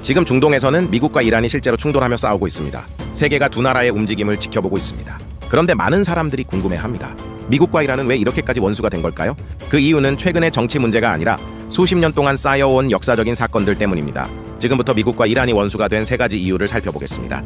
지금 중동에서는 미국과 이란이 실제로 충돌하며 싸우고 있습니다. 세계가 두 나라의 움직임을 지켜보고 있습니다. 그런데 많은 사람들이 궁금해합니다. 미국과 이란은 왜 이렇게까지 원수가 된 걸까요? 그 이유는 최근의 정치 문제가 아니라 수십 년 동안 쌓여온 역사적인 사건들 때문입니다. 지금부터 미국과 이란이 원수가 된 세 가지 이유를 살펴보겠습니다.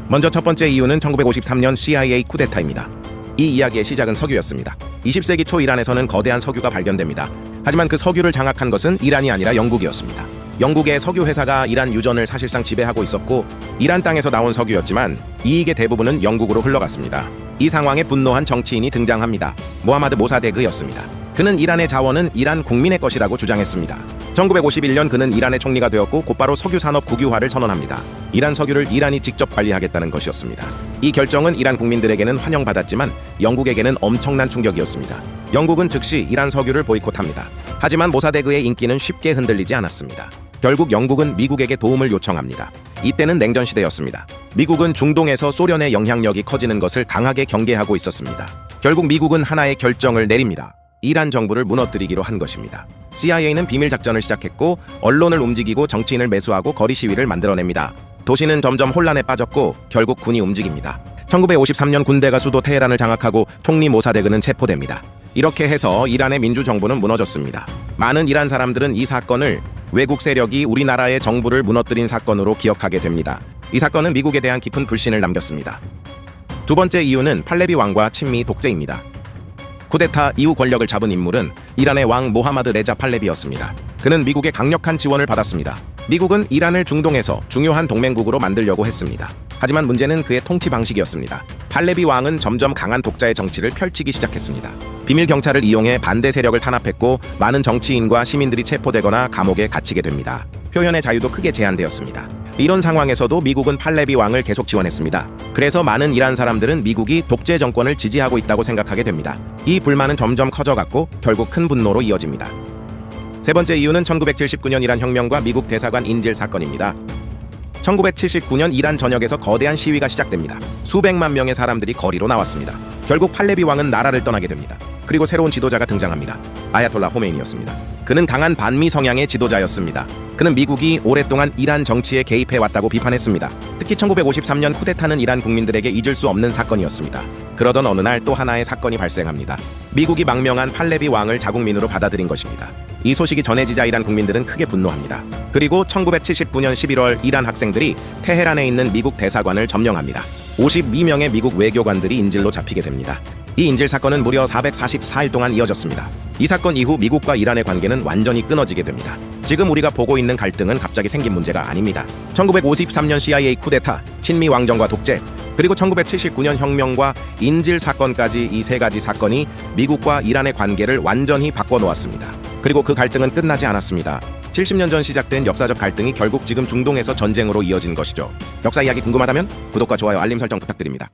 먼저 첫 번째 이유는 1953년 CIA 쿠데타입니다. 이 이야기의 시작은 석유였습니다. 20세기 초 이란에서는 거대한 석유가 발견됩니다. 하지만 그 석유를 장악한 것은 이란이 아니라 영국이었습니다. 영국의 석유 회사가 이란 유전을 사실상 지배하고 있었고 이란 땅에서 나온 석유였지만 이익의 대부분은 영국으로 흘러갔습니다. 이 상황에 분노한 정치인이 등장합니다. 모하마드 모사데그였습니다. 그는 이란의 자원은 이란 국민의 것이라고 주장했습니다. 1951년 그는 이란의 총리가 되었고 곧바로 석유 산업 국유화를 선언합니다. 이란 석유를 이란이 직접 관리하겠다는 것이었습니다. 이 결정은 이란 국민들에게는 환영받았지만 영국에게는 엄청난 충격이었습니다. 영국은 즉시 이란 석유를 보이콧합니다. 하지만 모사데그의 인기는 쉽게 흔들리지 않았습니다. 결국 영국은 미국에게 도움을 요청합니다. 이때는 냉전 시대였습니다. 미국은 중동에서 소련의 영향력이 커지는 것을 강하게 경계하고 있었습니다. 결국 미국은 하나의 결정을 내립니다. 이란 정부를 무너뜨리기로 한 것입니다. CIA는 비밀 작전을 시작했고 언론을 움직이고 정치인을 매수하고 거리 시위를 만들어냅니다. 도시는 점점 혼란에 빠졌고 결국 군이 움직입니다. 1953년 군대가 수도 테헤란을 장악하고 총리 모사데그는 체포됩니다. 이렇게 해서 이란의 민주정부는 무너졌습니다. 많은 이란 사람들은 이 사건을 외국 세력이 우리나라의 정부를 무너뜨린 사건으로 기억하게 됩니다. 이 사건은 미국에 대한 깊은 불신을 남겼습니다. 두 번째 이유는 팔레비 왕과 친미 독재입니다. 쿠데타 이후 권력을 잡은 인물은 이란의 왕 모하마드 레자 팔레비였습니다. 그는 미국의 강력한 지원을 받았습니다. 미국은 이란을 중동에서 중요한 동맹국으로 만들려고 했습니다. 하지만 문제는 그의 통치 방식이었습니다. 팔레비 왕은 점점 강한 독자의 정치를 펼치기 시작했습니다. 비밀 경찰을 이용해 반대 세력을 탄압했고 많은 정치인과 시민들이 체포되거나 감옥에 갇히게 됩니다. 표현의 자유도 크게 제한되었습니다. 이런 상황에서도 미국은 팔레비 왕을 계속 지원했습니다. 그래서 많은 이란 사람들은 미국이 독재 정권을 지지하고 있다고 생각하게 됩니다. 이 불만은 점점 커져갔고 결국 큰 분노로 이어집니다. 세 번째 이유는 1979년 이란 혁명과 미국 대사관 인질 사건입니다. 1979년 이란 전역에서 거대한 시위가 시작됩니다. 수백만 명의 사람들이 거리로 나왔습니다. 결국 팔레비 왕은 나라를 떠나게 됩니다. 그리고 새로운 지도자가 등장합니다. 아야톨라 호메이니였습니다. 그는 강한 반미 성향의 지도자였습니다. 그는 미국이 오랫동안 이란 정치에 개입해왔다고 비판했습니다. 특히 1953년 쿠데타는 이란 국민들에게 잊을 수 없는 사건이었습니다. 그러던 어느 날 또 하나의 사건이 발생합니다. 미국이 망명한 팔레비 왕을 자국민으로 받아들인 것입니다. 이 소식이 전해지자 이란 국민들은 크게 분노합니다. 그리고 1979년 11월 이란 학생들이 테헤란에 있는 미국 대사관을 점령합니다. 52명의 미국 외교관들이 인질로 잡히게 됩니다. 이 인질 사건은 무려 444일 동안 이어졌습니다. 이 사건 이후 미국과 이란의 관계는 완전히 끊어지게 됩니다. 지금 우리가 보고 있는 갈등은 갑자기 생긴 문제가 아닙니다. 1953년 CIA 쿠데타, 친미 왕정과 독재, 그리고 1979년 혁명과 인질 사건까지 이 세 가지 사건이 미국과 이란의 관계를 완전히 바꿔놓았습니다. 그리고 그 갈등은 끝나지 않았습니다. 70년 전 시작된 역사적 갈등이 결국 지금 중동에서 전쟁으로 이어진 것이죠. 역사 이야기 궁금하다면 구독과 좋아요, 알림 설정 부탁드립니다.